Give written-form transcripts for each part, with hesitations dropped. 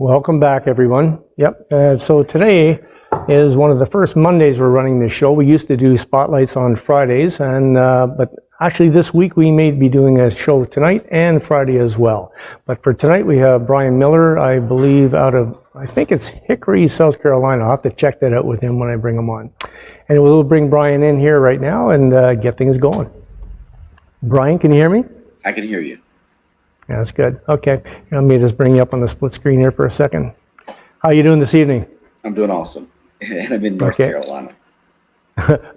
Welcome back, everyone. Yep. So today is one of the first Mondays we're running this show. We used to do spotlights on Fridays, but actually this week we may be doing a show tonight and Friday as well. But for tonight we have Brian Miller, I believe I think it's Hickory, South Carolina. I'll have to check that out with him when I bring him on. And we'll bring Brian in here right now and get things going. Brian, can you hear me? I can hear you. Yeah, that's good. Okay, let me just bring you up on the split screen here for a second. How are you doing this evening? I'm doing awesome. And I'm in North Carolina.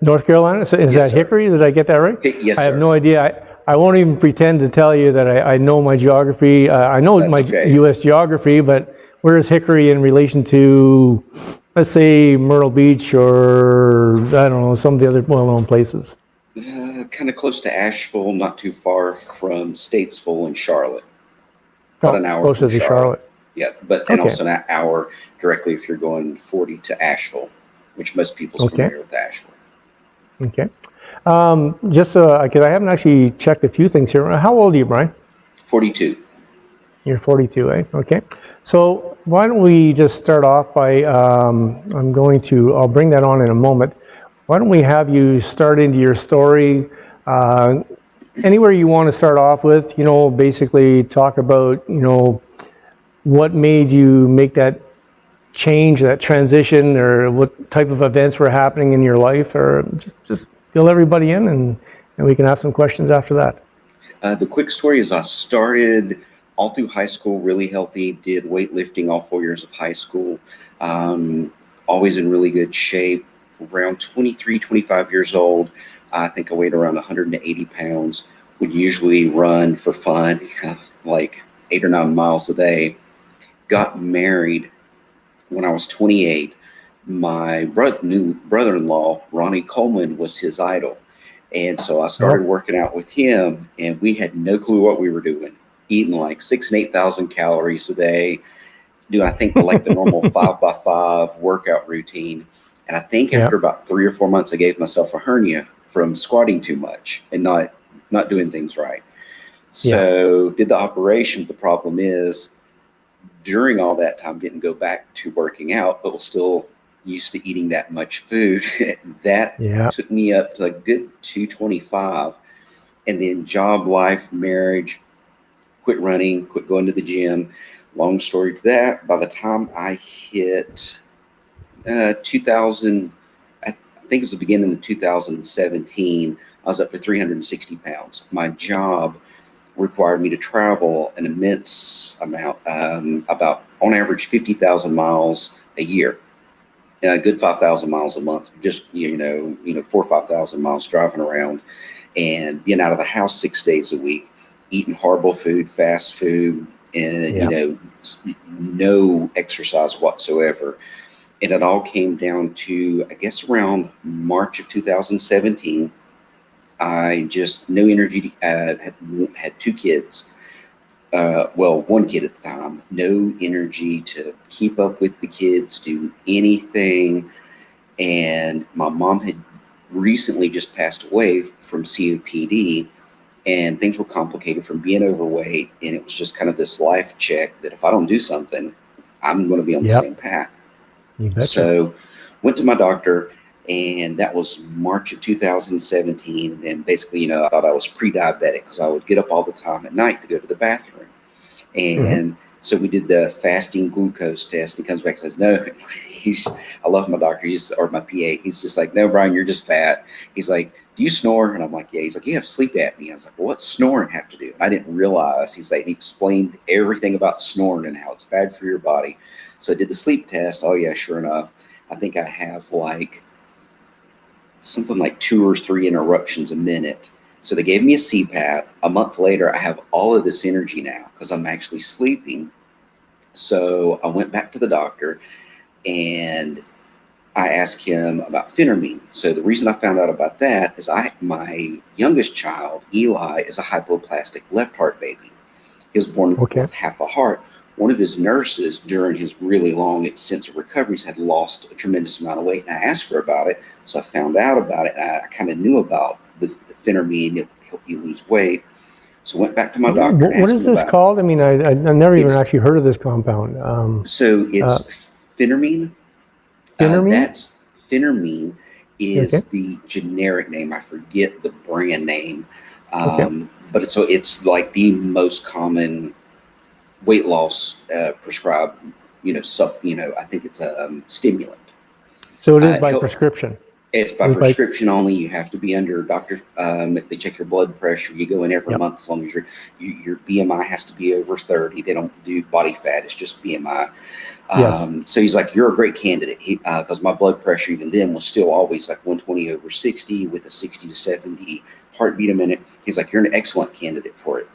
North Carolina? So is that Hickory? Did I get that right? Yes, sir. I have no idea. I won't even pretend to tell you that I know my geography. I know my U.S. geography, but where is Hickory in relation to, let's say, Myrtle Beach or, I don't know, some of the other well-known places? Kind of close to Asheville, not too far from Statesville and Charlotte. About an hour closer from to Charlotte. Yeah, and also an hour directly if you're going 40 to Asheville, which most people's familiar with Asheville. Okay. Just because I haven't actually checked a few things here. How old are you, Brian? 42. You're 42, eh? Okay. So why don't we just start off by, I'll bring that on in a moment. Why don't we have you start into your story, anywhere you want to start off with, basically talk about, what made you make that change, that transition, or what type of events were happening in your life, or just fill everybody in and we can ask some questions after that. The quick story is I started all through high school really healthy, did weightlifting all 4 years of high school, always in really good shape. Around 23, 25 years old, I think I weighed around 180 pounds, would usually run for fun, like 8 or 9 miles a day. Got married when I was 28. My new brother-in-law, Ronnie Coleman, was his idol. And so I started working out with him, and we had no clue what we were doing, eating like 6,000 and 8,000 calories a day, doing, I think, like the normal 5x5 workout routine. And I think after about 3 or 4 months, I gave myself a hernia from squatting too much and not doing things right. So did the operation. The problem is during all that time, didn't go back to working out, but was still used to eating that much food. That took me up to a good 225. And then job, life, marriage, quit running, quit going to the gym. Long story to that, by the time I hit 2000, I think it's the beginning of 2017, I was up to 360 pounds. My job required me to travel an immense amount, about on average 50,000 miles a year, a good 5,000 miles a month, just 4,000 or 5,000 miles driving around and being out of the house 6 days a week, eating horrible food, fast food, and no exercise whatsoever. And it all came down to, I guess, around March of 2017. I just, no energy, had 2 kids. One kid at the time, no energy to keep up with the kids, do anything. And my mom had recently just passed away from COPD, and things were complicated from being overweight. And it was just kind of this life check that if I don't do something, I'm going to be on the same path. So went to my doctor, and that was March of 2017. And basically, I thought I was pre-diabetic because I would get up all the time at night to go to the bathroom. And so we did the fasting glucose test. He comes back and says, no, I love my doctor, or my PA. He's just like, no, Brian, you're just fat. He's like, do you snore? And I'm like, yeah. He's like, you have sleep apnea. I was like, well, what's snoring have to do? And I didn't realize. He explained everything about snoring and how it's bad for your body. So I did the sleep test. Oh yeah, sure enough, I think I have like something like 2 or 3 interruptions a minute. So they gave me a CPAP. A month later, I have all of this energy now because I'm actually sleeping. So I went back to the doctor and I asked him about phentermine. So the reason I found out about that is my youngest child, Eli, is a hypoplastic left heart baby. He was born with half a heart. One of his nurses during his really long extensive recoveries had lost a tremendous amount of weight. And I asked her about it. So I found out about it. And I kind of knew about the phentermine, it helped you lose weight. So went back to my doctor and What asked is him this about it. called? I mean, I've never even It's actually heard of this compound. so Uh, it's phentermine. Phentermine? That's phentermine Okay, is the generic name. I forget the brand name, okay. but it's like the most common weight loss prescribed. I think it's a stimulant. So it is by Help. prescription. It's It by is by, prescription only. You have to be under doctor's. They check your blood pressure. You go in every yep, month as long as your BMI has to be over 30. They don't do body fat. It's just BMI. yes. So he's like, you're a great candidate. Because my blood pressure even then was still always like 120 over 60 with a 60 to 70 heartbeat a minute. He's like, you're an excellent candidate for it.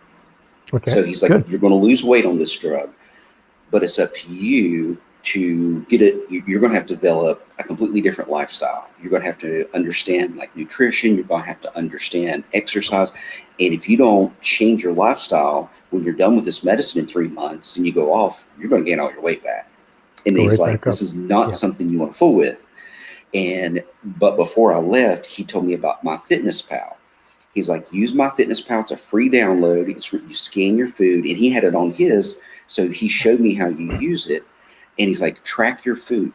Okay, So he's like, good. you're going to lose weight on this drug, but it's up to you to get it. You're going to have to develop a completely different lifestyle. You're going to have to understand like nutrition. You're going to have to understand exercise. And if you don't change your lifestyle when you're done with this medicine in 3 months and you go off, you're going to gain all your weight back. And Go he's right like, back this up. is not Yeah. something you want to fool with. But before I left, he told me about my Fitness Pal. He's like, use my Fitness Pal. It's a free download. You scan your food, and he had it on his. So he showed me how you use it. And he's like, track your food.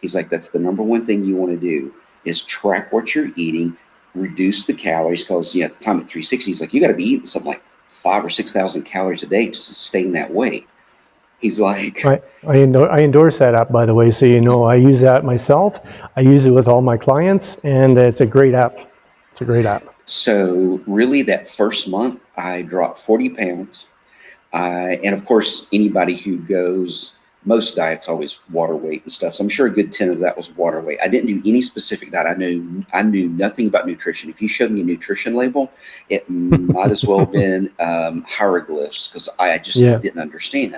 He's like, that's the number one thing you want to do is track what you're eating, reduce the calories. Because at the time at 360, he's like, you got to be eating something like 5,000 or 6,000 calories a day to sustain that weight. He's like, I endorse that app, by the way, so you know. I use that myself. I use it with all my clients, and it's a great app. It's a great app. so really that first month, I dropped 40 pounds. And of course, anybody who goes, most diets always water weight and stuff. So I'm sure a good 10 of that was water weight. I didn't do any specific diet. I knew nothing about nutrition. If you showed me a nutrition label, it might as well have been hieroglyphs because I just Yeah. didn't understand.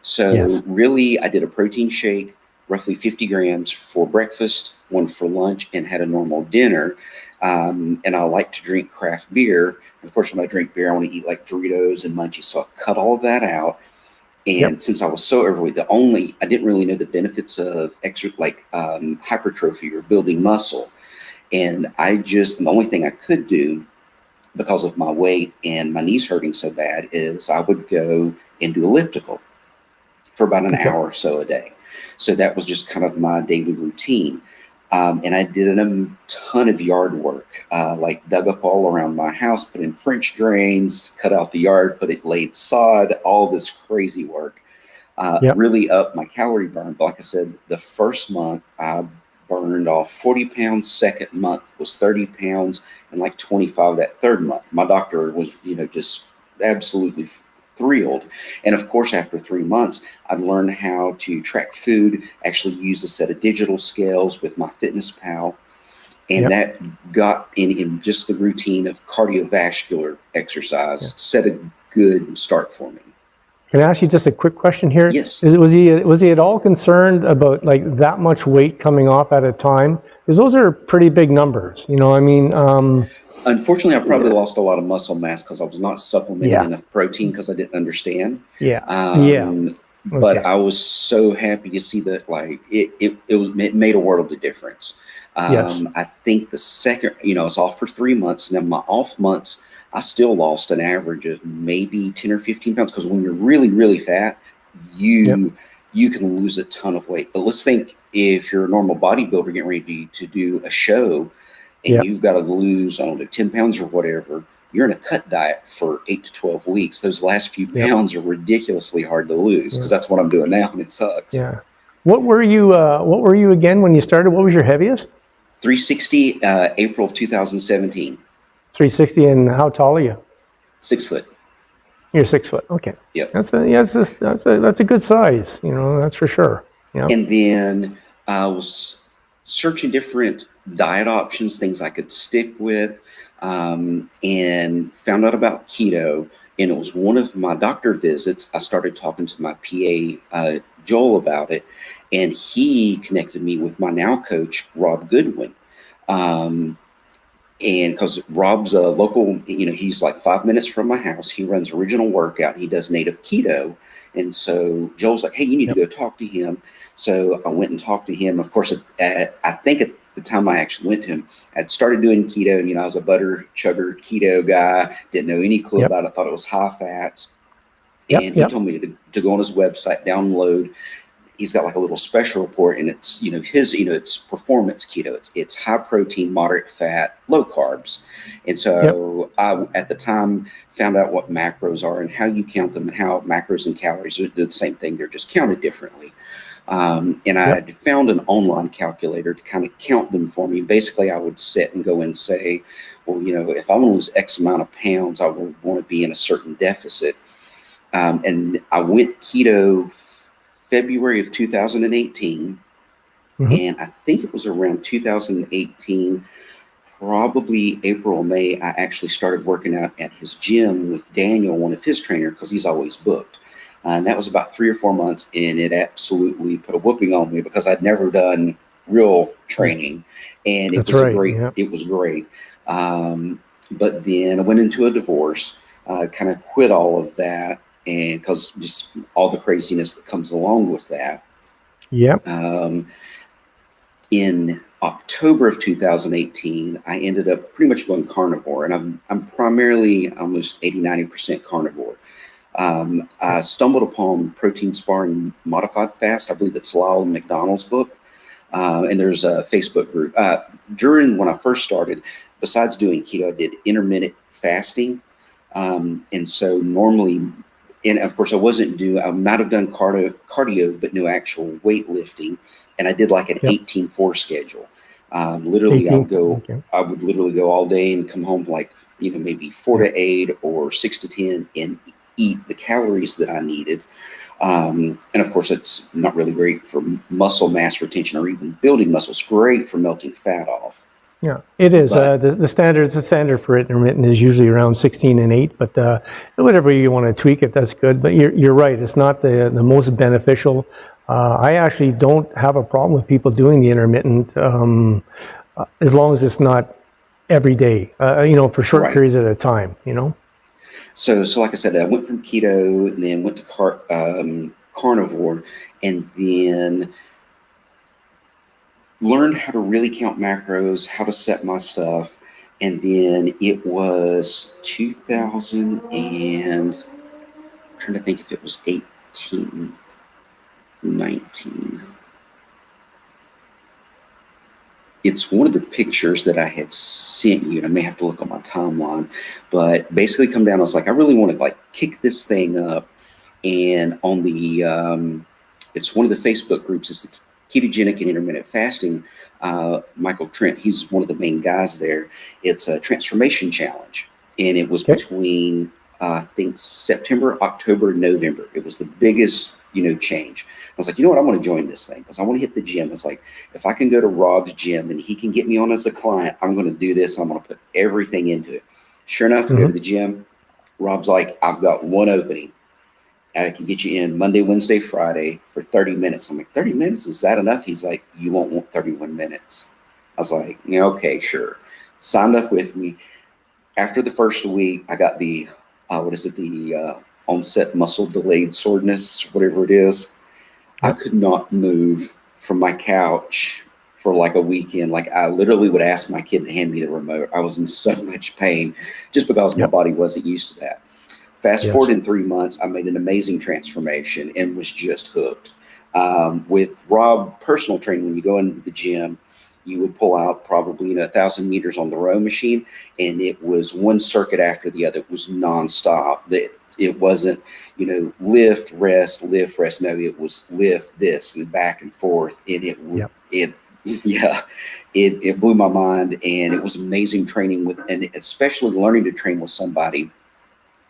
So Yes. really, I did a protein shake, roughly 50 grams for breakfast, one for lunch, and had a normal dinner. And I like to drink craft beer. And of course, when I drink beer, I want to eat like Doritos and munchies. So I cut all of that out. And Yep. since I was so overweight, I didn't really know the benefits of hypertrophy or building muscle. And the only thing I could do because of my weight and my knees hurting so bad is I would go and do elliptical for about an Okay. hour or so a day. So that was just kind of my daily routine. And I did a ton of yard work, like dug up all around my house, put in French drains, cut out the yard, put it laid sod, all this crazy work. Yep. Really up my calorie burn. But like I said, the first month I burned off 40 pounds. Second month was 30 pounds, and like 25 that third month. My doctor was, just absolutely thrilled. And of course, after 3 months, I'd learned how to track food, actually use a set of digital scales with my Fitness Pal. And Yep. that got in just the routine of cardiovascular Yeah. exercise, set a good start for me. Can I ask you just a quick question here? Yes. Was he at all concerned about like that much weight coming off at a time? Because those are pretty big numbers. I mean, Unfortunately, I probably lost a lot of muscle mass because I was not supplementing yeah, enough protein because I didn't understand. yeah, yeah. But Okay. I was so happy to see that, like it made a world of difference. Yes. I think the second, it's off for 3 months. Now my off months, I still lost an average of maybe 10 or 15 pounds because when you're really, really fat, Yep. you can lose a ton of weight. But let's think if you're a normal bodybuilder getting ready to do a show and Yep. you've got to lose, I don't know, 10 pounds or whatever, you're in a cut diet for 8 to 12 weeks. Those last few Yep. pounds are ridiculously hard to lose because Yeah. that's what I'm doing now and it sucks. Yeah. What were you? What were you again when you started? What was your heaviest? 360, April of 2017, 360. And how tall are you? 6 foot. You're 6 foot. Okay. Yep. That's a good size. That's for sure. Yeah. And then I was searching different diet options, things I could stick with, and found out about keto. And it was one of my doctor visits. I started talking to my PA, Joel, about it, and he connected me with my now coach, Rob Goodwin. Um, and because Rob's a local, he's like 5 minutes from my house. He runs Original Workout. He does native keto. And so Joel's like, hey, you need to Yep. go talk to him. So I went and talked to him. Of course, I think at the time I actually went to him, I'd started doing keto, and I was a butter chugger keto guy, didn't know any clue Yep. about it. I thought it was high fats. Yep. And he Yep. told me to go on his website, download. He's got like a little special report, and it's it's performance keto. It's high protein, moderate fat, low carbs. And Yep. so I at the time found out what macros are and how you count them, and how macros and calories are the same thing. They're just counted differently. And I Yep. had found an online calculator to kind of count them for me. Basically, I would sit and go and say, well, if I want to lose X amount of pounds, I would want to be in a certain deficit. And I went keto February of 2018. Hmm. And I think it was around 2018, probably April or May, I actually started working out at his gym with Daniel, one of his trainers, because he's always booked. And that was about 3 or 4 months, and it absolutely put a whooping on me because I'd never done real training, and That's right. Yeah. it was great. But then I went into a divorce, kind of quit all of that, and because just all the craziness that comes along with that. Yep. Um, in October of 2018, I ended up pretty much going carnivore, and I'm primarily almost 80-90% carnivore. I stumbled upon protein sparring modified fast. I believe it's Lyle McDonald's book, and there's a Facebook group. During when I first started, besides doing keto, I did intermittent fasting, and so normally, and of course, I might have done cardio, but no actual weightlifting. And I did like an Yep. 18-4 schedule. Literally, 18. Okay. I would literally go all day and come home like, maybe 4 to 8 or 6 to 10 and eat the calories that I needed. And of course, it's not really great for muscle mass retention or even building muscle. It's great for melting fat off. Yeah, it is. But The standard for intermittent is usually around 16 and 8, but whatever you want to tweak it, that's good. But you're right. It's not the most beneficial. I actually don't have a problem with people doing the intermittent as long as it's not every day. For short right. periods at a time. So like I said, I went from keto and then went to carnivore, and then learned how to really count macros, how to set my stuff. And then it was 2000 and I'm trying to think if it was 18, 19. It's one of the pictures that I had sent you, and I may have to look on my timeline, but basically come down, I was like, I really want to like kick this thing up. And on it's one of the Facebook groups, it's the ketogenic and intermittent fasting. Michael Trent, he's one of the main guys there. It's a transformation challenge, and it was Okay. between I think September, October, November. It was the biggest change. I was like, you know what, I'm going to join this thing because I want to hit the gym. It's like, if I can go to Rob's gym and he can get me on as a client, I'm going to do this. I'm going to put everything into it. Sure enough, I go to the gym. Rob's like, I've got one opening. I can get you in Monday, Wednesday, Friday for 30 minutes. I'm like, 30 minutes? Is that enough? He's like, you won't want 31 minutes. I was like, yeah, okay, sure. Signed up with me. After the first week, I got the, the onset muscle delayed soreness, whatever it is. I Yep. could not move from my couch for like a weekend. Like I literally would ask my kid to hand me the remote. I was in so much pain just because my Yep. body wasn't used to that. Fast forward Yes. in 3 months, I made an amazing transformation and was just hooked. With Rob personal training, when you go into the gym, you would pull out probably 1,000 meters on the row machine, and it was one circuit after the other. It was nonstop. It wasn't lift, rest, lift, rest. No, it was lift this and back and forth, and Yep. it yeah, it blew my mind, and it was amazing training with, and especially learning to train with somebody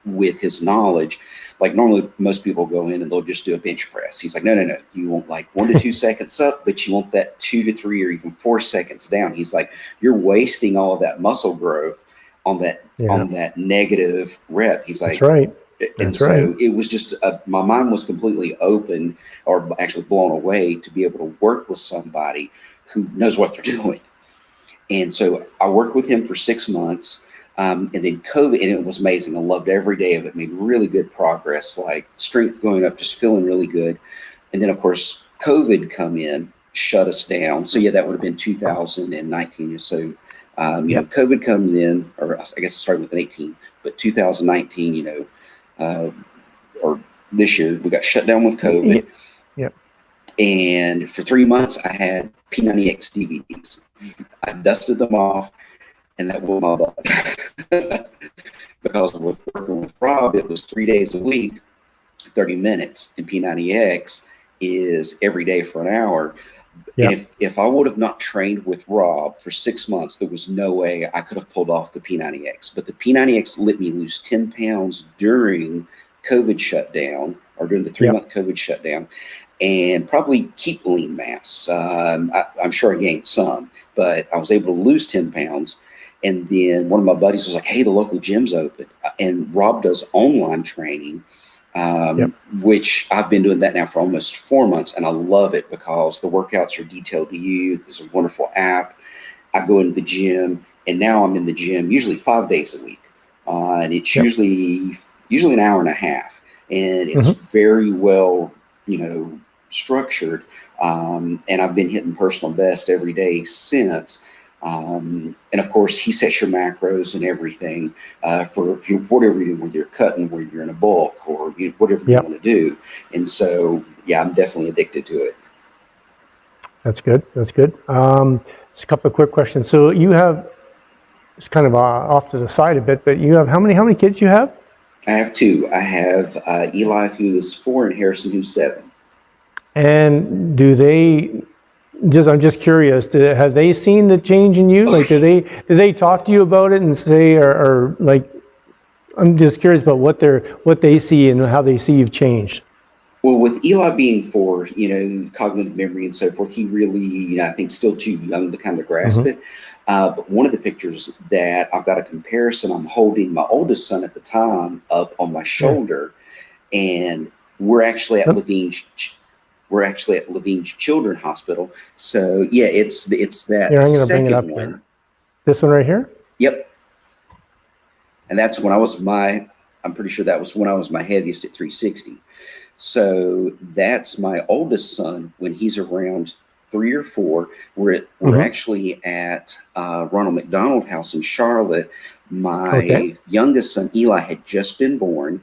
with his knowledge. Like normally most people go in and they'll just do a bench press. He's like, no, no, no. You want like 1 to 2 seconds up, but you want that 2 to 3 or even 4 seconds down. He's like, you're wasting all of that muscle growth on that Yeah. negative rep. He's That's like, right. and That's right. so it was just my mind was completely open, or actually blown away, to be able to work with somebody who knows what they're doing. And so I worked with him for 6 months. And then COVID, and it was amazing. I loved every day of it, made really good progress, like strength going up, just feeling really good. And then, of course, COVID come in, shut us down. So yeah, that would have been 2019 or so. COVID comes in, or I guess it started with an 18, but 2019, or this year, we got shut down with COVID. Yep. And for 3 months, I had P90X DVDs. I dusted them off, and that was my butt. Because with working with Rob, it was 3 days a week, 30 minutes, and P90X is every day for an hour. Yep. And if I would have not trained with Rob for 6 months, there was no way I could have pulled off the P90X. But the P90X let me lose 10 pounds during COVID shutdown, or during the 3-month COVID shutdown, and probably keep lean mass. I'm sure I gained some, but I was able to lose 10 pounds. And then one of my buddies was like, hey, the local gym's open. And Rob does online training, which I've been doing that now for almost 4 months. And I love it because the workouts are detailed to you. There's a wonderful app. I go into the gym, and now I'm in the gym usually 5 days a week. And it's usually an hour and a half. And it's very well, structured. And I've been hitting personal best every day since. And of course, he sets your macros and everything for whatever you do, whether you're cutting, whether you're in a bulk, or whatever you want to do. And so, yeah, I'm definitely addicted to it. That's good. That's good. Just a couple of quick questions. So you have, it's kind of off to the side a bit, but you have how many kids you have? I have two. I have Eli, who is 4, and Harrison, who's 7. And do they? I'm just curious. Have they seen the change in you? Like, do they talk to you about it and say, or like? I'm just curious about what they see and how they see you've changed. Well, with Eli being 4, cognitive memory and so forth, he really, I think, still too young to kind of grasp it. But one of the pictures that I've got a comparison, I'm holding my oldest son at the time up on my shoulder, and we're actually at Levine's Children's Hospital. So yeah, it's that Here, I'm going to bring second it up one. here. This one right here? Yep. And that's when I'm pretty sure that was when I was my heaviest at 360. So that's my oldest son when he's around 3 or 4. We're actually at Ronald McDonald House in Charlotte. My youngest son, Eli, had just been born.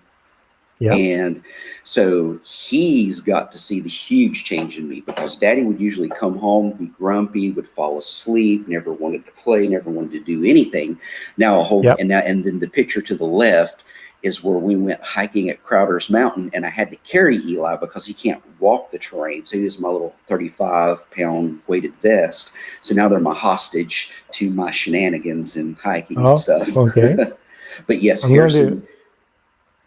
And so he's got to see the huge change in me, because Daddy would usually come home, be grumpy, would fall asleep, never wanted to play, never wanted to do anything. Now and then the picture to the left is where we went hiking at Crowder's Mountain, and I had to carry Eli because he can't walk the terrain. So he was my little 35-pound weighted vest. So now they're my hostage to my shenanigans and hiking and stuff. Okay. But yes, Harrison.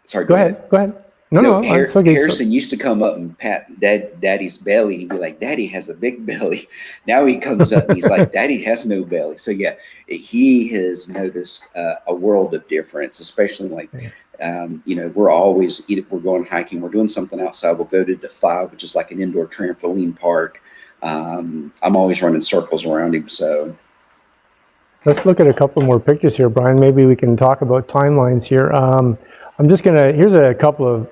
Sorry, go ahead. Go ahead. No, it's okay. Harrison used to come up and pat Daddy's belly. He'd be like, Daddy has a big belly. Now he comes up and he's like, Daddy has no belly. So yeah, he has noticed a world of difference, especially like, we're always, either we're going hiking, we're doing something outside. We'll go to Defy, which is like an indoor trampoline park. I'm always running circles around him. So let's look at a couple more pictures here, Brian. Maybe we can talk about timelines here. I'm just here's a couple of,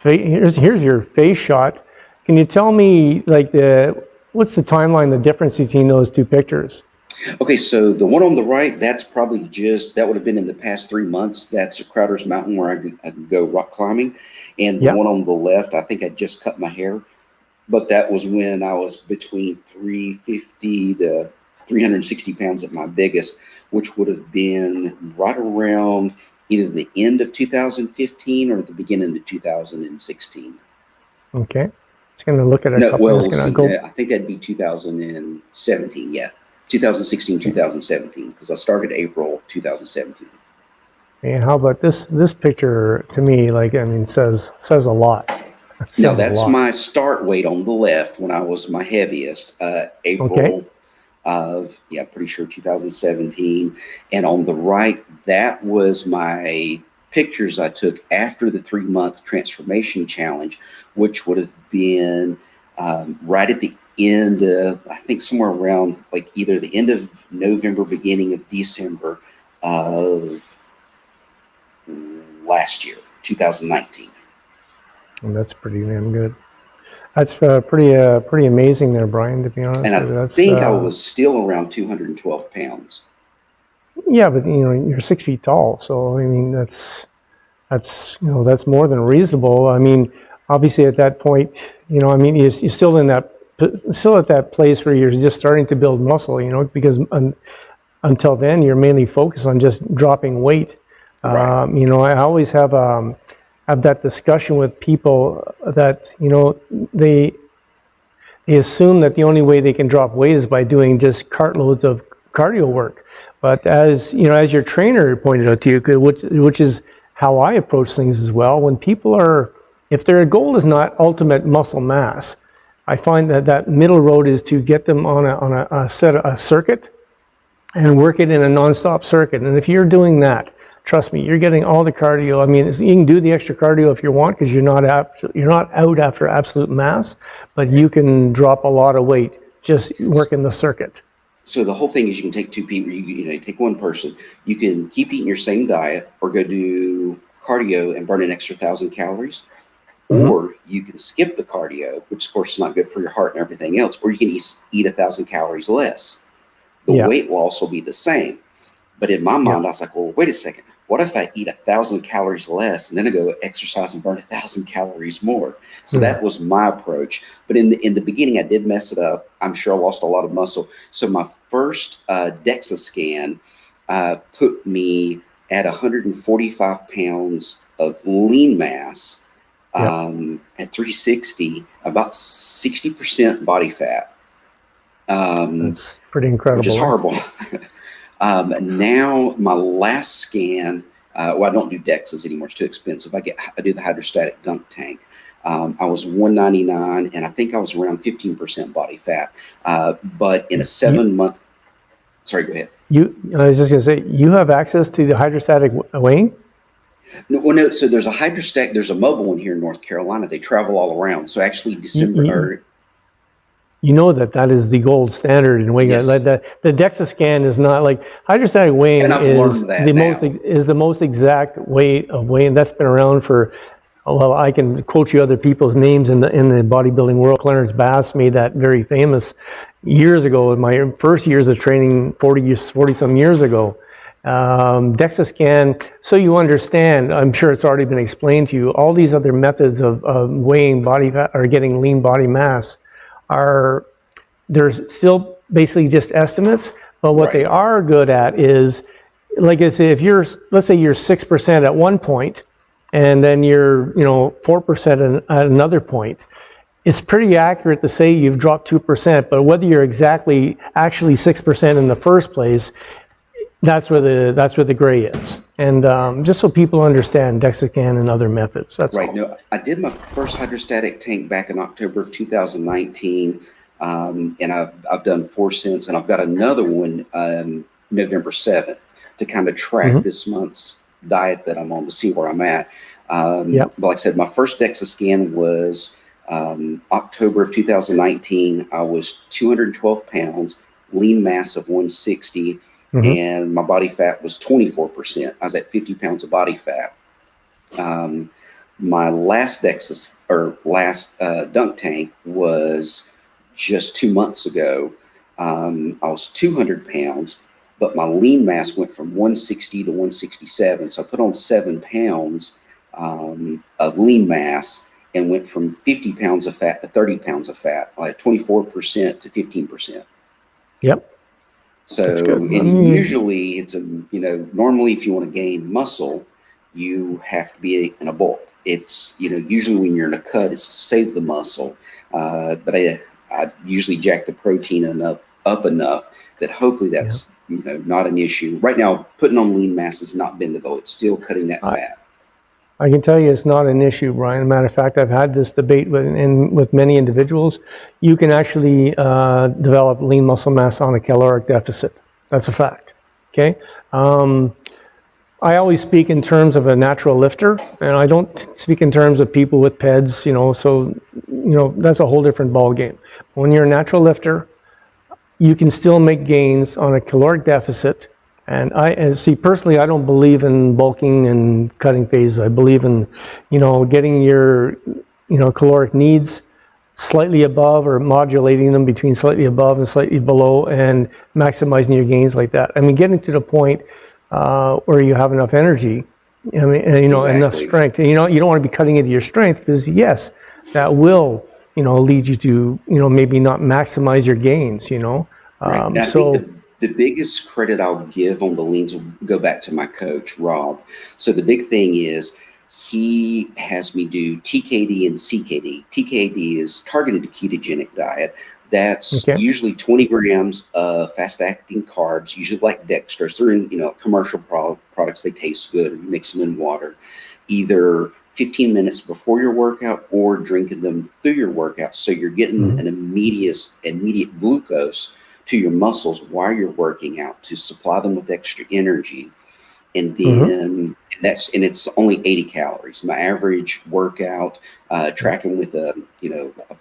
here's your face shot. Can you tell me what's the timeline, the difference between those two pictures? Okay, so the one on the right, that's probably that would have been in the past 3 months. That's at Crowder's Mountain where I go rock climbing. And the one on the left, I think I just cut my hair, but that was when I was between 350 to 360 pounds at my biggest, which would have been right around either the end of 2015 or the beginning of 2016. Okay. It's going to look at a couple. I think that'd be 2017. Yeah. 2016, 2017, because I started April 2017. And how about this picture? To me, says a lot. No, that's my start weight on the left when I was my heaviest. April of, pretty sure 2017. And on the right, that was my pictures I took after the 3-month transformation challenge, which would have been right at the end of, I think somewhere around like either the end of November, beginning of December of last year, 2019. And that's pretty damn good. That's pretty amazing there, Brian, to be honest And with you. I That's, think I was still around 212 pounds. yeah, but you're 6 feet tall, so I mean that's more than reasonable. I mean, obviously at that point, I mean you're still still at that place where you're just starting to build muscle, because until then you're mainly focused on just dropping weight. Right. I always have that discussion with people that they assume that the only way they can drop weight is by doing just cartloads of cardio work. But as as your trainer pointed out to you, which is how I approach things as well, when people if their goal is not ultimate muscle mass, I find that middle road is to get them on a circuit and work it in a nonstop circuit. And if you're doing that, trust me, you're getting all the cardio. I mean, you can do the extra cardio if you want, because you're not out after absolute mass, but you can drop a lot of weight just working the circuit. So the whole thing is you can take two people, you take one person, you can keep eating your same diet or go do cardio and burn an extra 1,000 calories, or you can skip the cardio, which of course is not good for your heart and everything else, or you can eat 1,000 calories less. The weight will also be the same. But in my mind, I was like, well, wait a second. What if I eat 1,000 calories less and then I go exercise and burn 1,000 calories more? So that was my approach. But in the beginning, I did mess it up. I'm sure I lost a lot of muscle. So my first DEXA scan put me at 145 pounds of lean mass at 360, about 60% body fat. That's pretty incredible. Which is horrible. Now my last scan, well, I don't do DEXAs anymore. It's too expensive. I do the hydrostatic dunk tank. I was 199 and I think I was around 15% body fat. But in a 7-month, sorry, go ahead. I was just gonna say, you have access to the hydrostatic weighing? No, well, no. So there's a mobile one here in North Carolina. They travel all around. So actually You know that is the gold standard in weighing. Yes. Like the DEXA scan is not like hydrostatic weighing is the most exact weight of weighing that's been around for. Well, I can quote you other people's names in the bodybuilding world. Clarence Bass made that very famous years ago in my first years of training, 40 some years ago. DEXA scan, so you understand, I'm sure it's already been explained to you, all these other methods of weighing body fat or getting lean body mass there's still basically just estimates, but what they are good at is, like I say, let's say you're 6% at one point, and then you're 4% at another point, it's pretty accurate to say you've dropped 2%, but whether you're actually 6% in the first place, that's where the gray is. And just so people understand DEXA scan and other methods. That's right. All. No, I did my first hydrostatic tank back in October of 2019, and I've done 4 since, and I've got another one November 7th to kind of track this month's diet that I'm on to see where I'm at. But like I said, my first DEXA scan was October of 2019. I was 212 pounds, lean mass of 160. And my body fat was 24%. I was at 50 pounds of body fat. My last dunk tank was just 2 months ago. I was 200 pounds, but my lean mass went from 160 to 167. So I put on 7 pounds of lean mass and went from 50 pounds of fat to 30 pounds of fat, like 24% to 15%. Yep. So, and usually it's normally if you want to gain muscle, you have to be in a bulk. It's, usually when you're in a cut, it's to save the muscle. But I usually jack the protein up enough that hopefully that's, not an issue. Right now, putting on lean mass has not been the goal. It's still cutting that fat. I can tell you it's not an issue, Brian. As a matter of fact, I've had this debate with many individuals. You can actually develop lean muscle mass on a caloric deficit. That's a fact, okay? I always speak in terms of a natural lifter, and I don't speak in terms of people with PEDs, so, that's a whole different ballgame. When you're a natural lifter, you can still make gains on a caloric deficit. And personally, I don't believe in bulking and cutting phases. I believe in, getting your, caloric needs slightly above, or modulating them between slightly above and slightly below, and maximizing your gains like that. I mean, getting to the point where you have enough energy, I mean, and, enough Exactly. strength. And, you don't want to be cutting into your strength, because yes, that will, lead you to, maybe not maximize your gains, Right. Now, I think So, the biggest credit I'll give on the leans will go back to my coach, Rob. So the big thing is he has me do TKD and CKD. TKD is targeted ketogenic diet. That's okay. usually 20 grams of fast-acting carbs, usually like dextrose. They're in, commercial products. They taste good. You mix them in water, either 15 minutes before your workout or drinking them through your workout. So you're getting Mhm. an immediate glucose to your muscles while you're working out to supply them with extra energy. And Mhm. then it's only 80 calories. My average workout, tracking with a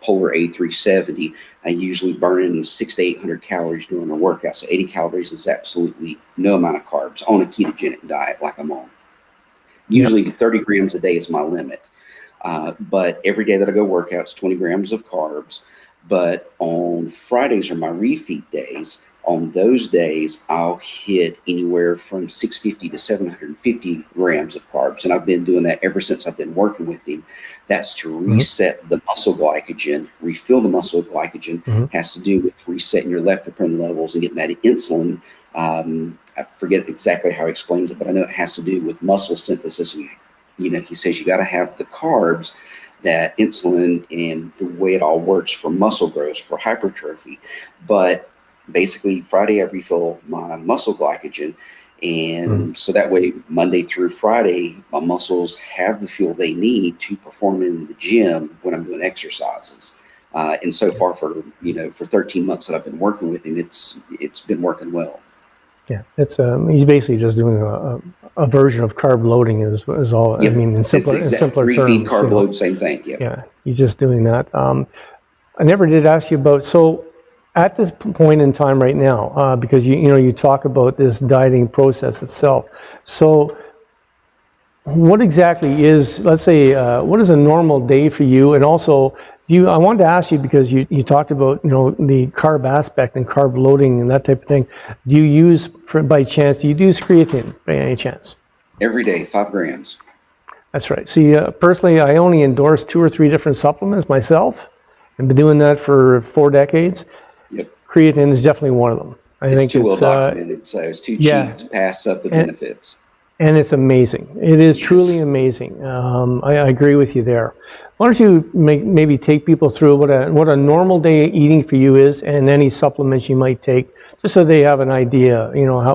Polar A370, I usually burn in 600 to 800 calories during a workout. So 80 calories is absolutely no amount of carbs on a ketogenic diet like I'm on. Yep. Usually 30 grams a day is my limit. But every day that I go work out, it's 20 grams of carbs. But on Fridays are my refeed days. On those days, I'll hit anywhere from 650 to 750 grams of carbs. And I've been doing that ever since I've been working with him. That's to Mhm. reset the muscle glycogen, refill the muscle glycogen, Mhm. has to do with resetting your leptin levels and getting that insulin. I forget exactly how he explains it, but I know it has to do with muscle synthesis. He says you got to have the carbs, that insulin, and the way it all works for muscle growth, for hypertrophy. But basically, Friday I refill my muscle glycogen. Mhm. And so that way, Monday through Friday, my muscles have the fuel they need to perform in the gym when I'm doing exercises. And so far, for 13 months that I've been working with him, it's been working well. Yeah, it's he's basically just doing a version of carb loading, is all. I Yep, mean, in it's simpler refeed, terms, carb load, same thing. Yep. Yeah, he's just doing that. I never did ask you about, so at this point in time right now, because you talk about this dieting process itself. So what exactly is, let's say, what is a normal day for you? And also, I wanted to ask you, because you talked about, the carb aspect and carb loading and that type of thing. Do you use, by chance, do you use creatine by any chance? Every day, 5 grams. That's right. See, personally, I only endorse 2 or 3 different supplements myself. I've been doing that for 4 decades. Yep. Creatine is definitely one of them. I It's think too well it's, documented, so it's too yeah, cheap to pass up the and, benefits. and it's amazing. It is truly Yes. amazing. I agree with you there. Why don't you maybe take people through what a normal day eating for you is, and any supplements you might take, just so they have an idea.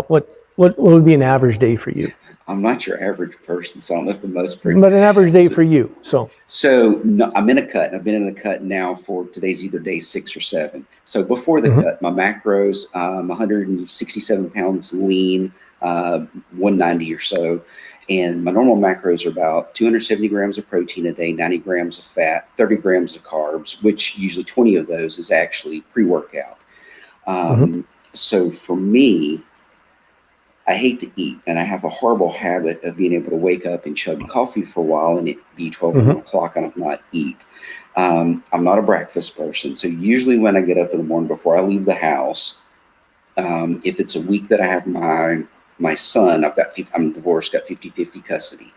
What would be an average day for you? I'm not your average person, so I don't know if the most But an average day so, for you. so no, I'm in a cut. I've been in the cut now for today's either day 6 or 7. So before the Mhm. cut, my macros, 167 pounds lean, 190 or so. And my normal macros are about 270 grams of protein a day, 90 grams of fat, 30 grams of carbs, which usually 20 of those is actually pre-workout. Mhm. So for me, I hate to eat, and I have a horrible habit of being able to wake up and chug coffee for a while and it be 12 or Mhm. 1 o'clock and I've not eat. I'm not a breakfast person. So usually when I get up in the morning before I leave the house, if it's a week that I have my son, I'm divorced, got 50-50 custody.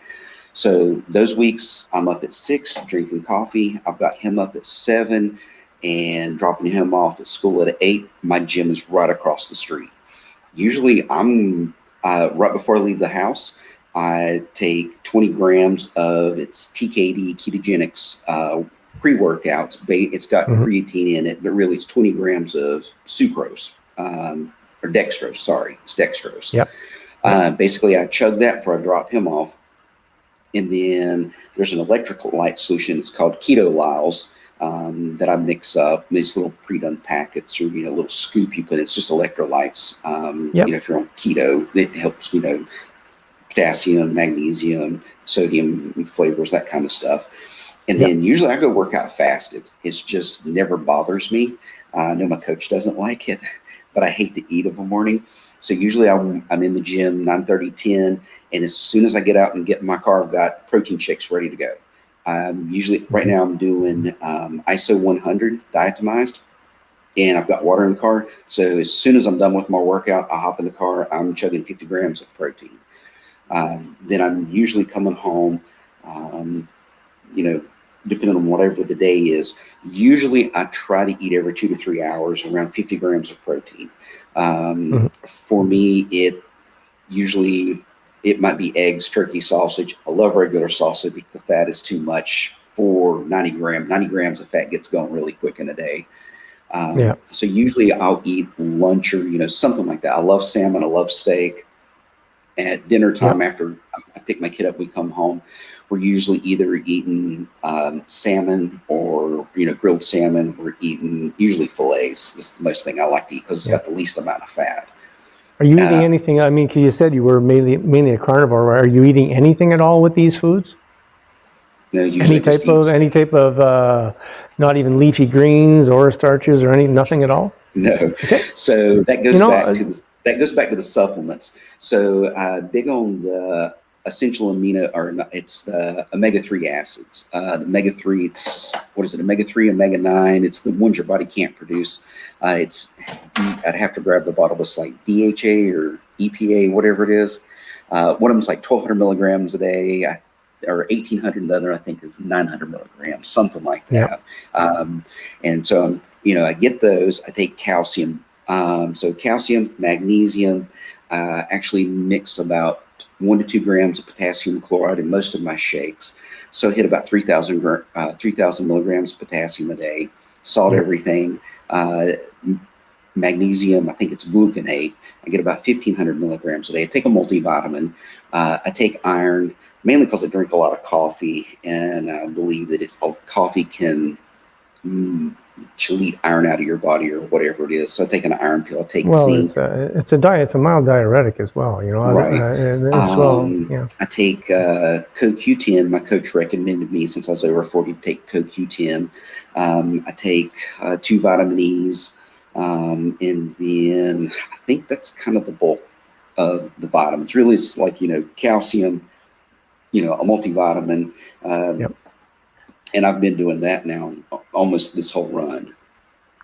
So those weeks I'm up at 6 drinking coffee. I've got him up at 7 and dropping him off at school at 8. My gym is right across the street. Usually I'm right before I leave the house, I take 20 grams of its TKD ketogenics pre-workouts. It's got Mhm. creatine in it, but really it's 20 grams of sucrose, or dextrose. Sorry, it's dextrose. Yep. Yep. Basically, I chug that before I drop him off. And then there's an electrolyte solution. It's called Keto Lyles, that I mix up. These little pre-done packets, or a little scoop you put. It's just electrolytes. Yep. If you're on keto, it helps. Potassium, magnesium, sodium flavors, that kind of stuff. And Yep. then usually I go work out fasted. It's just never bothers me. I know my coach doesn't like it, but I hate to eat of a morning. So usually I'm in the gym 9:30, 10, and as soon as I get out and get in my car, I've got protein shakes ready to go. Usually right now I'm doing ISO 100 diatomized, and I've got water in the car. So as soon as I'm done with my workout, I hop in the car, I'm chugging 50 grams of protein. Then I'm usually coming home, um, you know, depending on whatever the day is. Usually I try to eat every 2 to 3 hours, around 50 grams of protein. For me, it might be eggs, turkey, sausage. I love regular sausage, but the fat is too much for 90 grams. 90 grams of fat gets going really quick in a day. Yeah. So usually I'll eat lunch or, something like that. I love salmon. I love steak. At dinner time, after I pick my kid up, we come home. We're usually either eating salmon or, grilled salmon. We're eating usually fillets is the most thing I like to eat because it's got the least amount of fat. Are you eating anything? I mean, 'cause you said you were mainly a carnivore. Are you eating anything at all with these foods? No, usually Any type of not even leafy greens or starches or nothing at all? No. Okay. So that goes back to the supplements. So big on the essential amino, or it's the omega-3 acids. The omega-3, it's what is it? Omega-3, omega-9. It's the ones your body can't produce. I'd have to grab the bottle. It's like DHA or EPA, whatever it is. One of them's like 1,200 milligrams a day, or 1,800. The other, I think, is 900 milligrams, something like that. And so, I get those. I take calcium. So calcium, magnesium, actually mix about 1 to 2 grams of potassium chloride in most of my shakes. So I hit about 3,000 milligrams of potassium a day. Salt everything. Magnesium, I think it's gluconate. I get about 1,500 milligrams a day. I take a multivitamin. I take iron, mainly because I drink a lot of coffee, and I believe that coffee can chelate iron out of your body or whatever it is. So I take an iron pill. I take zinc. It's a mild diuretic as well. Right. I take CoQ10. My coach recommended me, since I was over 40, to take CoQ10. I take 2 vitamin E's, and then I think that's kind of the bulk of the vitamins. Really, it's like calcium, a multivitamin. And I've been doing that now almost this whole run.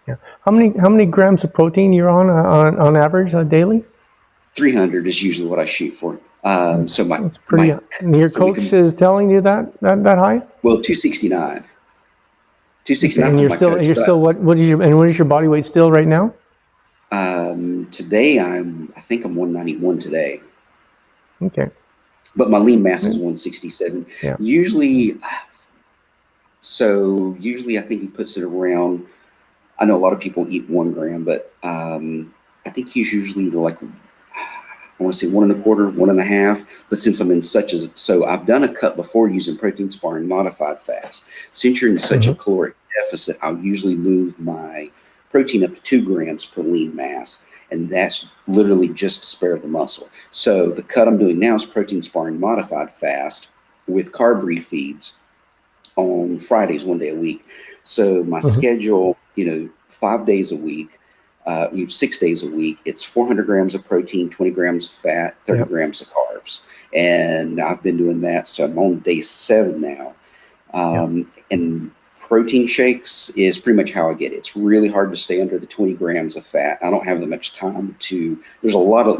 Yeah. How many grams of protein you're on average daily? 300 is usually what I shoot for. So that's pretty. And your coach is telling you that high? Well, 269. 269. And you're still what is your body weight still right now? Today I think I'm 191 today. Okay. But my lean mass is 167. Yeah. Usually I think he puts it around. I know a lot of people eat 1 gram, but I think he's usually like, I want to say 1 1/4, 1 1/2. But since I'm in so I've done a cut before using protein sparring modified fast. Since you're in such a caloric deficit, I'll usually move my protein up to 2 grams per lean mass. And that's literally just to spare the muscle. So the cut I'm doing now is protein sparring modified fast with carb refeeds on Fridays, 1 day a week. So my schedule, 5 days a week, 6 days a week, it's 400 grams of protein, 20 grams of fat, 30 grams of carbs. And I've been doing that. So I'm on day 7 now. And protein shakes is pretty much how I get it. It's really hard to stay under the 20 grams of fat. I don't have that much time there's a lot of,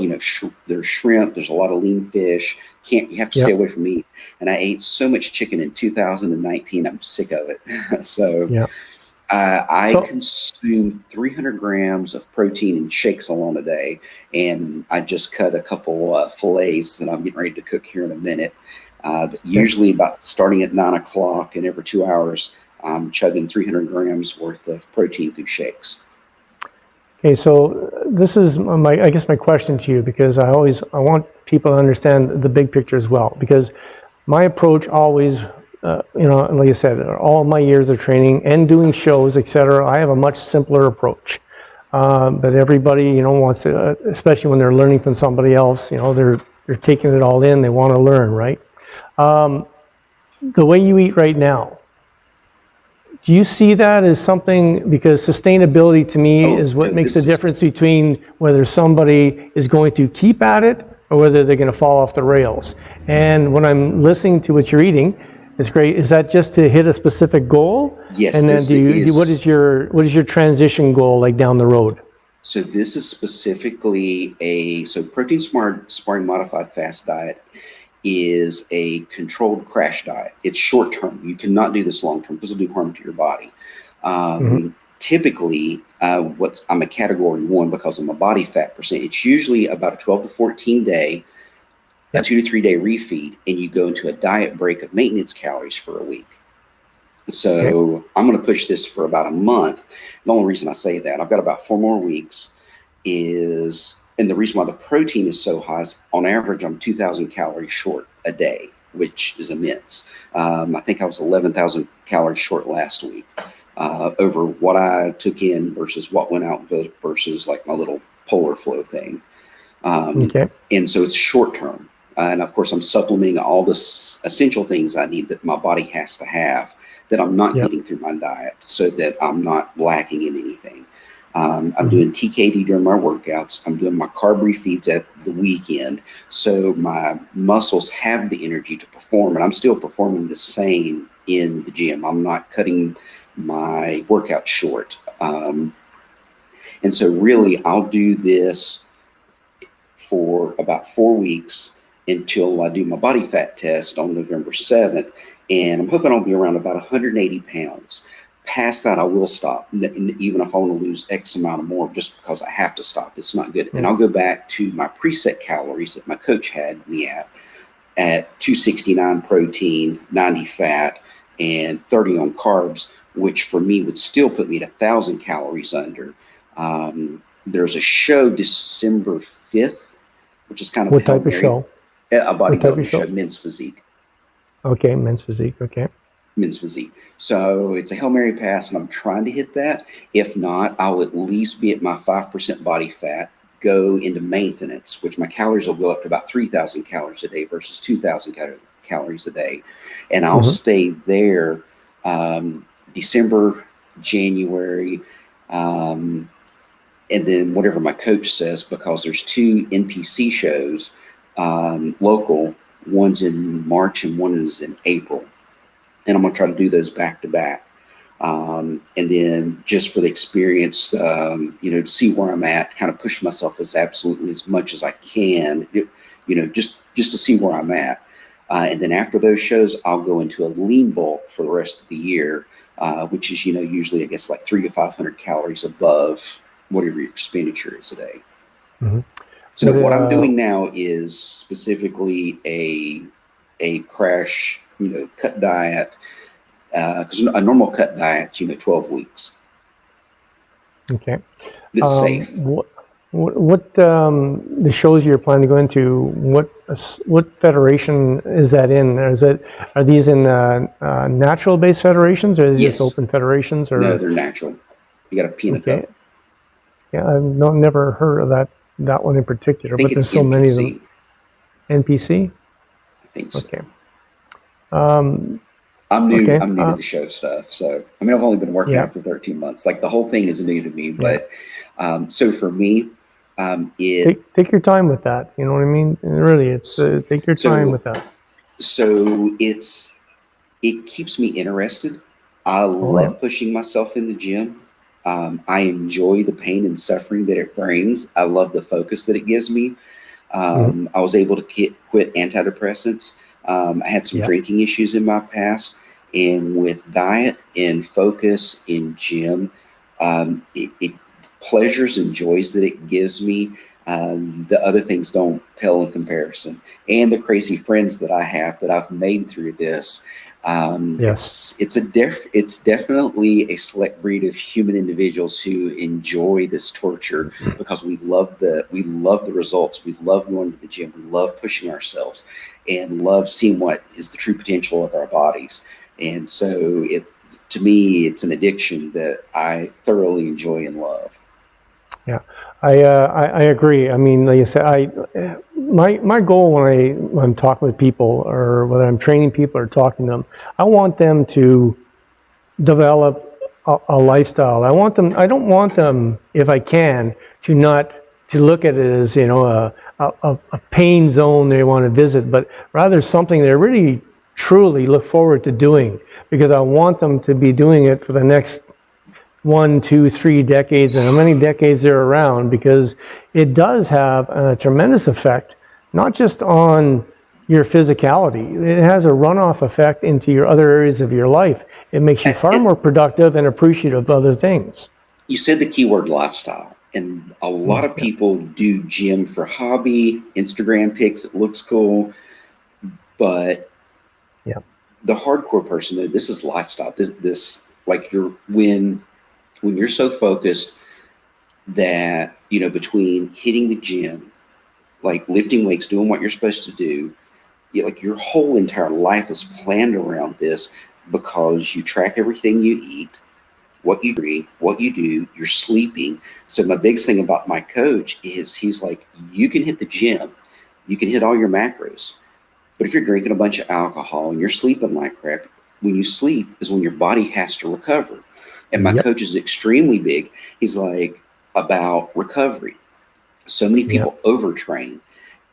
there's shrimp, there's a lot of lean fish. You have to stay away from meat. And I ate so much chicken in 2019, I'm sick of it. I consume 300 grams of protein in shakes alone a day. And I just cut a couple fillets that I'm getting ready to cook here in a minute. But usually about starting at 9 o'clock and every 2 hours, I'm chugging 300 grams worth of protein through shakes. Okay, so this is I guess my question to you, because I want people to understand the big picture as well. Because my approach always, like I said, all my years of training and doing shows, etc., I have a much simpler approach. But everybody, wants to, especially when they're learning from somebody else, they're taking it all in. They want to learn, right? The way you eat right now. Do you see that as something, because sustainability to me is what makes the difference between whether somebody is going to keep at it or whether they're going to fall off the rails. And when I'm listening to what you're eating, It's great. Is that just to hit a specific goal? Yes, And then this is. what is your transition goal like down the road? So this is specifically so protein sparring modified fast diet is a controlled crash diet. It's short term. You cannot do this long term because it'll do harm to your body. Typically, I'm a category 1 because of my body fat percent. It's usually about a 12 to 14 day, a 2 to 3 day refeed, and you go into a diet break of maintenance calories for a week. So I'm going to push this for about a month. The only reason I say that, I've got about 4 more weeks, and the reason why the protein is so high is on average, I'm 2,000 calories short a day, which is immense. I think I was 11,000 calories short last week over what I took in versus what went out versus like my little polar flow thing. And so it's short term. And of course, I'm supplementing all the essential things I need that my body has to have that I'm not getting through my diet so that I'm not lacking in anything. I'm doing TKD during my workouts. I'm doing my carb refeeds at the weekend. So my muscles have the energy to perform, and I'm still performing the same in the gym. I'm not cutting my workout short. And so really, I'll do this for about 4 weeks until I do my body fat test on November 7th. And I'm hoping I'll be around about 180 pounds. Past that, I will stop, even if I want to lose X amount of more, just because I have to stop. It's not good. And I'll go back to my preset calories that my coach had me at 269 protein, 90 fat, and 30 on carbs, which for me would still put me at 1,000 calories under. There's a show December 5th, which is kind of what type of show? A bodybuilding show, Men's Physique. Okay, Men's Physique. Okay. Men's Physique. So it's a Hail Mary pass, and I'm trying to hit that. If not, I'll at least be at my 5% body fat, go into maintenance, which my calories will go up to about 3,000 calories a day versus 2,000 calories a day. And I'll stay there December, January, and then whatever my coach says, because there's 2 NPC shows, local. One's in March and one is in April. And I'm going to try to do those back to back. And then just for the experience, to see where I'm at, kind of push myself as much as I can, just to see where I'm at. And then after those shows, I'll go into a lean bulk for the rest of the year, which is, usually, I guess, like 300 to 500 calories above whatever your expenditure is a day. So what I'm doing now is specifically a crash, cut diet, because a normal cut diet, 12 weeks. Okay. It's safe. What the shows you're planning to go into? What federation is that in? Are these in natural-based federations, or are they just open federations? Or no, they're natural. You got to pee in a cup. Yeah, I've never heard of that one in particular, but there's so NPC. many of them. NPC? I think so. Okay. I'm new to the show stuff. So, I've only been working out for 13 months. Like, the whole thing is new to me. But so for me, take your time with that. You know what I mean? Really, it's take your time with that. So it keeps me interested. I love pushing myself in the gym. I enjoy the pain and suffering that it brings. I love the focus that it gives me. I was able to quit antidepressants. I had some drinking issues in my past, and with diet and focus in gym, it pleasures and joys that it gives me, the other things don't pale in comparison. And the crazy friends that I have that I've made through this. It's definitely a select breed of human individuals who enjoy this torture because we love the results. We love going to the gym. We love pushing ourselves and love seeing what is the true potential of our bodies. And so to me, it's an addiction that I thoroughly enjoy and love. Yeah, I agree. I mean, like I said, my goal when I'm talking with people, or whether I'm training people or talking to them, I want them to develop a lifestyle. I don't want them, if I can, to look at it as a pain zone they want to visit, but rather something they're really truly look forward to doing, because I want them to be doing it for the next 1, 2, 3 decades, and how many decades they're around, because it does have a tremendous effect, not just on your physicality. It has a runoff effect into your other areas of your life. It makes you far more productive and appreciative of other things. You said the keyword lifestyle, and a lot of people do gym for hobby, Instagram pics, it looks cool, but the hardcore person, this is lifestyle. This like when you're so focused that, between hitting the gym, like lifting weights, doing what you're supposed to do, like your whole entire life is planned around this, because you track everything you eat, what you drink, what you do, you're sleeping. So my biggest thing about my coach is he's like, you can hit the gym, you can hit all your macros, but if you're drinking a bunch of alcohol and you're sleeping like crap, when you sleep is when your body has to recover. And my coach is extremely big. He's like, about recovery. So many people overtrain,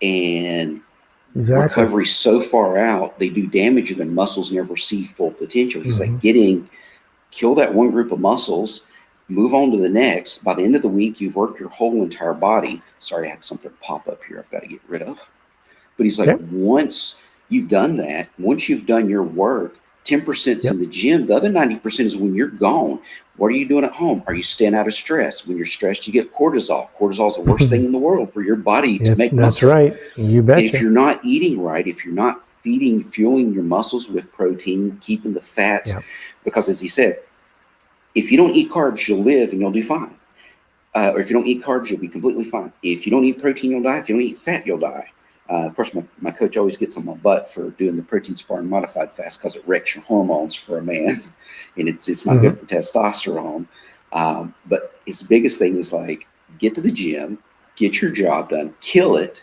and recovery so far out, they do damage and their muscles never see full potential. He's like, kill that one group of muscles, move on to the next. By the end of the week, you've worked your whole entire body. Sorry, I had something pop up here I've got to get rid of. But he's like, once you've done that, once you've done your work, 10% is in the gym. The other 90% is when you're gone. What are you doing at home? Are you staying out of stress? When you're stressed, you get cortisol. Cortisol is the worst thing in the world for your body to make muscle. That's right. You betcha. And if you're not eating right, if you're not fueling your muscles with protein, keeping the fats, because as he said, if you don't eat carbs, you'll live and you'll do fine. Or if you don't eat carbs, you'll be completely fine. If you don't eat protein, you'll die. If you don't eat fat, you'll die. Of course, my coach always gets on my butt for doing the protein sparring modified fast, because it wrecks your hormones for a man, and it's not good for testosterone. But his biggest thing is like, get to the gym, get your job done, kill it,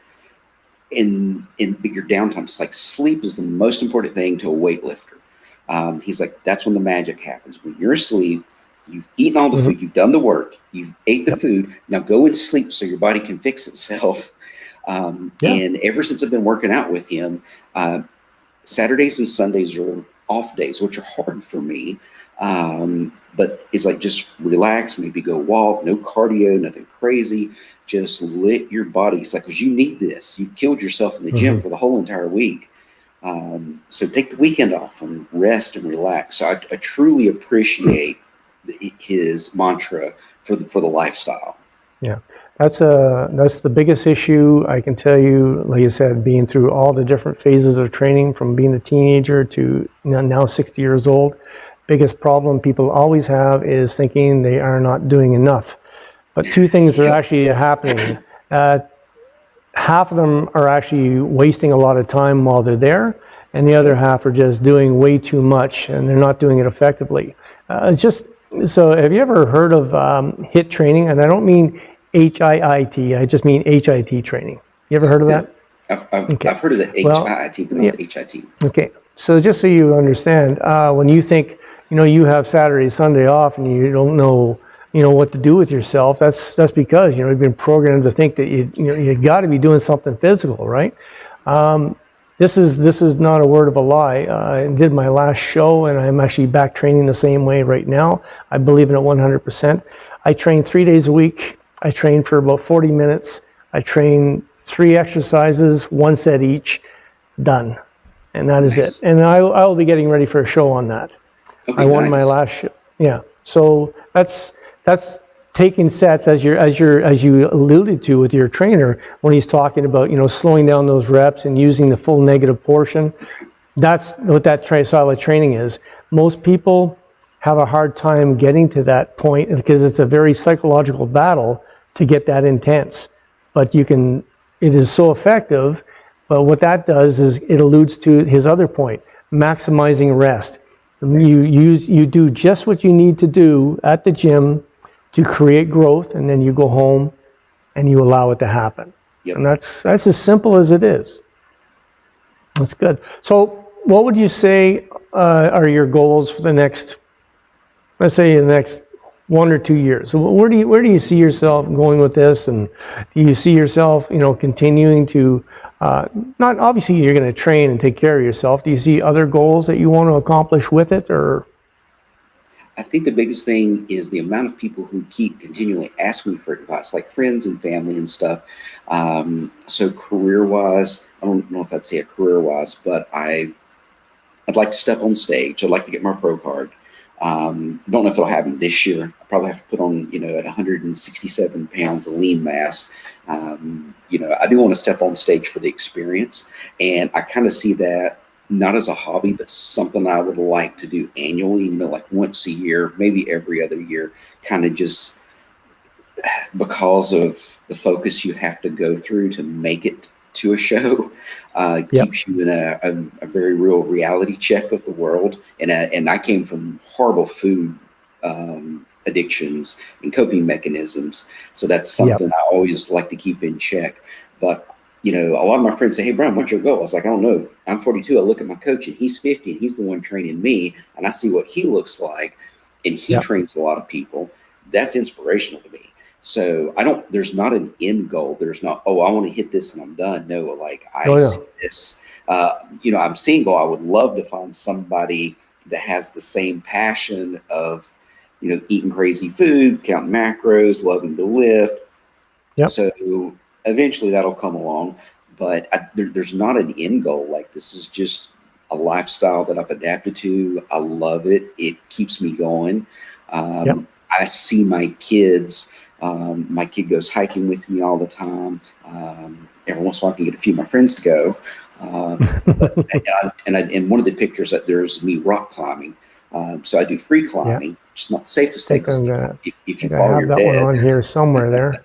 and your downtime. It's like sleep is the most important thing to a weightlifter. He's like, that's when the magic happens. When you're asleep, you've eaten all the food, you've done the work, you've ate the food. Now go and sleep so your body can fix itself. And ever since I've been working out with him, Saturdays and Sundays are off days, which are hard for me. But it's like, just relax, maybe go walk, no cardio, nothing crazy. Just let your body, it's like, because you need this. You've killed yourself in the gym for the whole entire week. So take the weekend off and rest and relax. So I truly appreciate his mantra for the lifestyle. Yeah. That's the biggest issue. I can tell you, like you said, being through all the different phases of training, from being a teenager to now 60 years old. Biggest problem people always have is thinking they are not doing enough. But two things are actually happening. Half of them are actually wasting a lot of time while they're there, and the other half are just doing way too much, and they're not doing it effectively. So have you ever heard of HIIT training? And I don't mean HIIT, I just mean HIT training. You ever heard of that? I've heard of the HIIT, but not the HIT. Okay, so just so you understand, when you think, you have Saturday, Sunday off, and you don't know, what to do with yourself, that's because, you've been programmed to think that you got to be doing something physical, right? This is not a word of a lie. I did my last show, and I'm actually back training the same way right now. I believe in it 100%. I train 3 days a week. I train for about 40 minutes. I train 3 exercises, 1 set each, done. And that is it. And I will be getting ready for a show on that. Okay, I won my last show. Yeah. So that's taking sets, as you alluded to with your trainer when he's talking about, slowing down those reps and using the full negative portion. That's what that style of training is. Most people have a hard time getting to that point because it's a very psychological battle to get that intense. But it is so effective. But what that does is it alludes to his other point, maximizing rest. You do just what you need to do at the gym to create growth, and then you go home and you allow it to happen. Yep. And that's as simple as it is. That's good. So what would you say are your goals for the next, let's say the next 1 or 2 years? So where do you see yourself going with this? And do you see yourself, continuing to Not obviously you're going to train and take care of yourself. Do you see other goals that you want to accomplish with it, or? I think the biggest thing is the amount of people who keep continually asking me for advice, like friends and family and stuff. So career wise, I don't know if I'd say it career wise, but I'd like to step on stage. I'd like to get my pro card. I don't know if it'll happen this year. I probably have to put on, at 167 pounds of lean mass. I do want to step on stage for the experience. And I kind of see that not as a hobby, but something I would like to do annually, like once a year, maybe every other year, kind of just because of the focus you have to go through to make it to a show. Yep. Keeps you in a very real reality check of the world. And I came from horrible food addictions and coping mechanisms. So that's Yep. something I always like to keep in check. But, a lot of my friends say, hey, Brian, what's your goal? I was like, I don't know. I'm 42. I look at my coach and he's 50 and he's the one training me. And I see what he looks like. And he Yep. trains a lot of people. That's inspirational to me. So there's not an end goal. There's not, oh, I want to hit this and I'm done. No, like I see this, I'm single. I would love to find somebody that has the same passion of, eating crazy food, counting macros, loving to lift. Yep. So eventually that'll come along, but there's not an end goal. Like this is just a lifestyle that I've adapted to. I love it. It keeps me going. Yep. I see my kids. My kid goes hiking with me all the time. Every once in a while, I can get a few of my friends to go. And one of the pictures that there's me rock climbing. So I do free climbing. It's not the safest thing. If you I fall, have you're that dead. one on here somewhere there.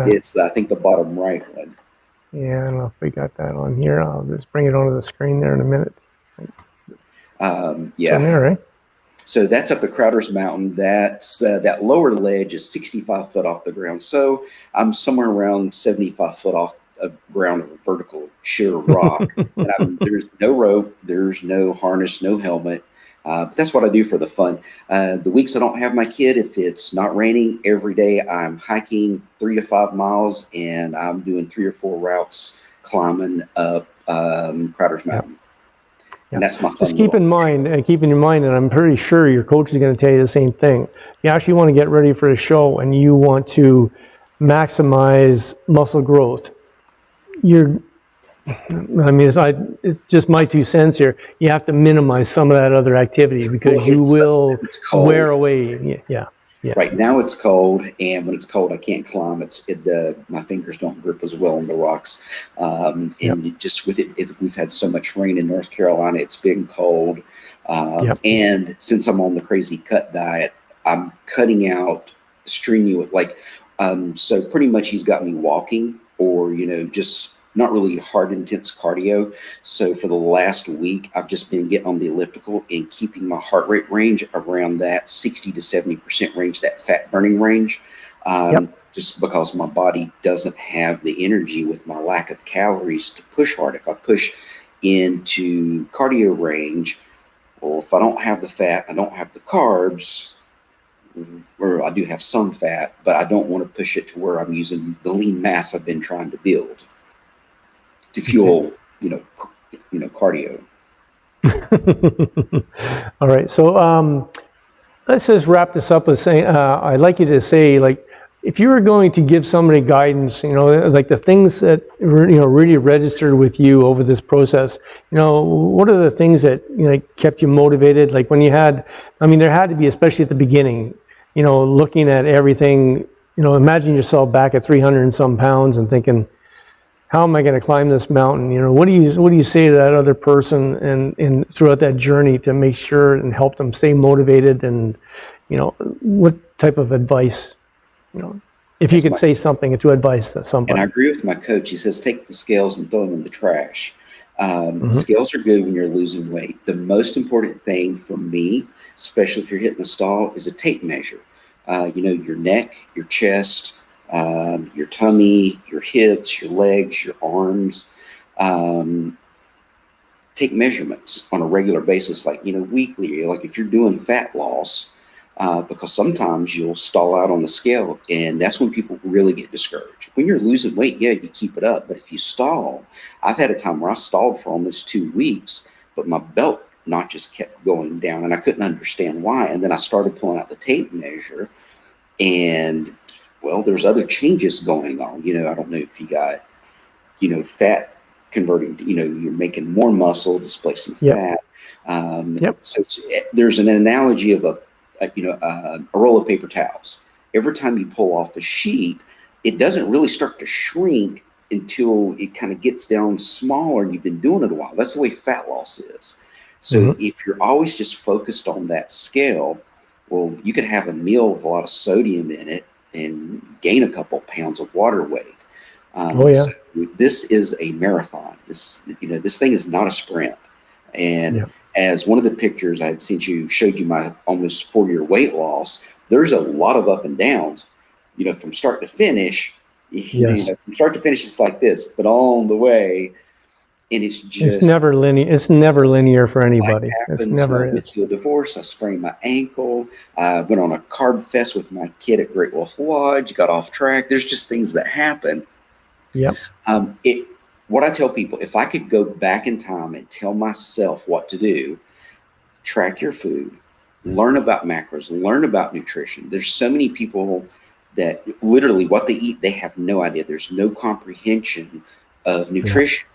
It's I think the bottom right one. Yeah, I don't know if we got that on here. I'll just bring it onto the screen there in a minute. Yeah. So there, right? So that's up at Crowder's Mountain. That's that lower ledge is 65 foot off the ground. So I'm somewhere around 75 foot off the ground of a vertical sheer rock. And there's no rope, there's no harness, no helmet. But that's what I do for the fun. The weeks I don't have my kid, if it's not raining, every day I'm hiking 3 to 5 miles and I'm doing 3 or 4 routes climbing up Crowder's Mountain. Yeah. And that's my fun. Just keep in mind, and I'm pretty sure your coach is going to tell you the same thing. You actually want to get ready for a show and you want to maximize muscle growth. It's just my 2 cents here. You have to minimize some of that other activity because you will wear away. Yeah. Right now it's cold, and when it's cold, I can't climb. My fingers don't grip as well on the rocks. Just with it, we've had so much rain in North Carolina. It's been cold, and since I'm on the crazy cut diet, I'm cutting out strenuous. So pretty much he's got me walking, or just not really hard, intense cardio. So for the last week, I've just been getting on the elliptical and keeping my heart rate range around that 60 to 70% range, that fat burning range. Just because my body doesn't have the energy with my lack of calories to push hard. If I push into cardio range, or if I don't have the fat, I don't have the carbs, or I do have some fat, but I don't want to push it to where I'm using the lean mass I've been trying to build to fuel, cardio. All right. So let's just wrap this up with saying, I'd like you to say, if you were going to give somebody guidance, like the things that, really registered with you over this process, what are the things that, kept you motivated? Like when you had, there had to be, especially at the beginning, looking at everything, imagine yourself back at 300 and some pounds and thinking, how am I going to climb this mountain? What do you say to that other person and throughout that journey to make sure and help them stay motivated? And what type of advice, if you could say something to advise somebody. And I agree with my coach. He says take the scales and throw them in the trash. Scales are good when you're losing weight. The most important thing for me, especially if you're hitting a stall, is a tape measure. Your neck, your chest, your tummy, your hips, your legs, your arms. Take measurements on a regular basis, like weekly. Like if you're doing fat loss, because sometimes you'll stall out on the scale, and that's when people really get discouraged. When you're losing weight, yeah, you keep it up, but if you stall, I've had a time where I stalled for almost 2 weeks, but my belt notches kept going down, and I couldn't understand why. And then I started pulling out the tape measure, and well, there's other changes going on. I don't know if you got, fat converting, you're making more muscle, displacing Yep. fat. Yep. So there's an analogy of a roll of paper towels. Every time you pull off the sheet, it doesn't really start to shrink until it kind of gets down smaller and you've been doing it a while. That's the way fat loss is. So if you're always just focused on that scale, well, you could have a meal with a lot of sodium in it and gain a couple pounds of water weight. So this is a marathon. This thing is not a sprint. And as one of the pictures I had sent you showed you my almost 4-year weight loss, there's a lot of up and downs, from start to finish. From start to finish, it's like this, but on the way, and it's never linear. It's never linear for anybody. It's never is. To a divorce, I sprained my ankle. I went on a carb fest with my kid at Great Wolf Lodge. Got off track. There's just things that happen. Yep. What I tell people, if I could go back in time and tell myself what to do, track your food, learn about macros, learn about nutrition. There's so many people that literally what they eat, they have no idea. There's no comprehension of nutrition.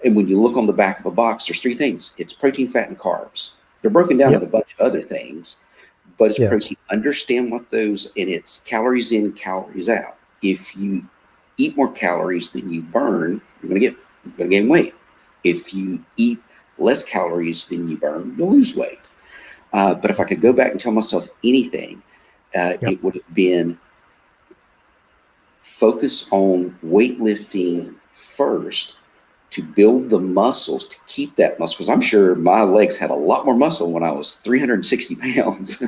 And when you look on the back of a box, there's 3 things. It's protein, fat, and carbs. They're broken down into a bunch of other things, but it's protein. Understand what those, and it's calories in, calories out. If you eat more calories than you burn, you're going to gain weight. If you eat less calories than you burn, you'll lose weight. But if I could go back and tell myself anything, it would have been focus on weightlifting first to build the muscles, to keep that muscle. Because I'm sure my legs had a lot more muscle when I was 360 pounds.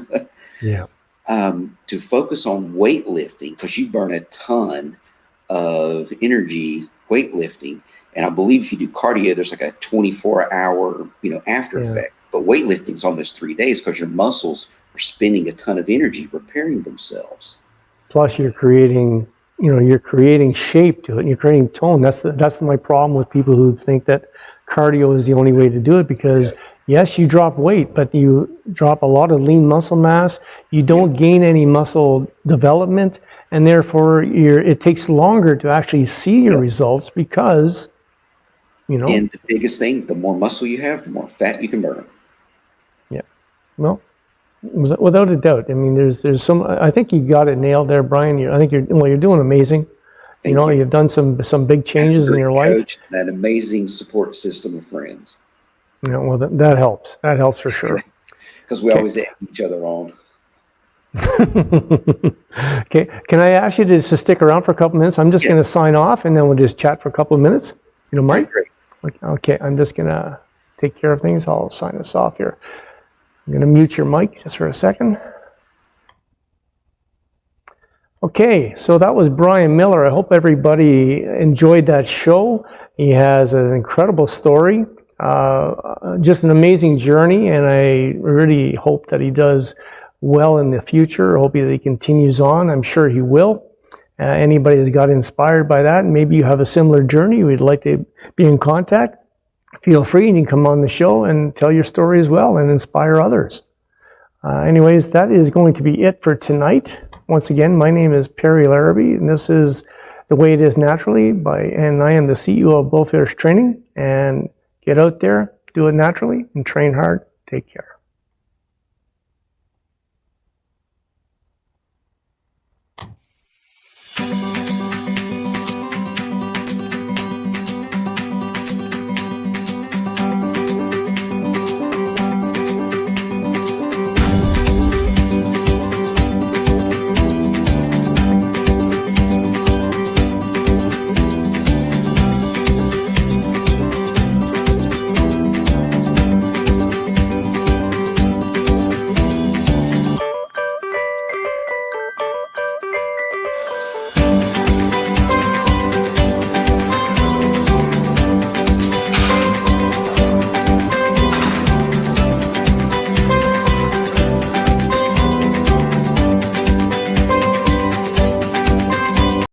To focus on weightlifting, because you burn a ton of energy weightlifting. And I believe if you do cardio, there's like a 24-hour, after effect. But weightlifting is almost 3 days because your muscles are spending a ton of energy repairing themselves. Plus, you're creating shape to it, and you're creating tone. That's my problem with people who think that cardio is the only way to do it, because yes, you drop weight, but you drop a lot of lean muscle mass. You don't gain any muscle development, and therefore it takes longer to actually see your results because, And the biggest thing, the more muscle you have, the more fat you can burn. Yeah. Well, without a doubt. I mean, there's some. I think you got it nailed there, Brian. I think you're doing amazing. You've done some big changes in your life. An amazing support system of friends. Well, that helps. That helps for sure. Because we always egg each other on. Okay. Can I ask you to stick around for a couple minutes? I'm just going to sign off, and then we'll just chat for a couple of minutes. You don't mind? Great. Okay. I'm just going to take care of things. I'll sign us off here. I'm going to mute your mic just for a second. Okay, so that was Brian Miller. I hope everybody enjoyed that show. He has an incredible story, just an amazing journey, and I really hope that he does well in the future. I hope that he continues on. I'm sure he will. Anybody that's got inspired by that, and maybe you have a similar journey, we'd like to be in contact, feel free, and you can come on the show and tell your story as well and inspire others. Anyways, that is going to be it for tonight. Once again, my name is Perry Larrabee, and this is The Way It Is Naturally, and I am the CEO of Bullfish Training. And get out there, do it naturally, and train hard. Take care.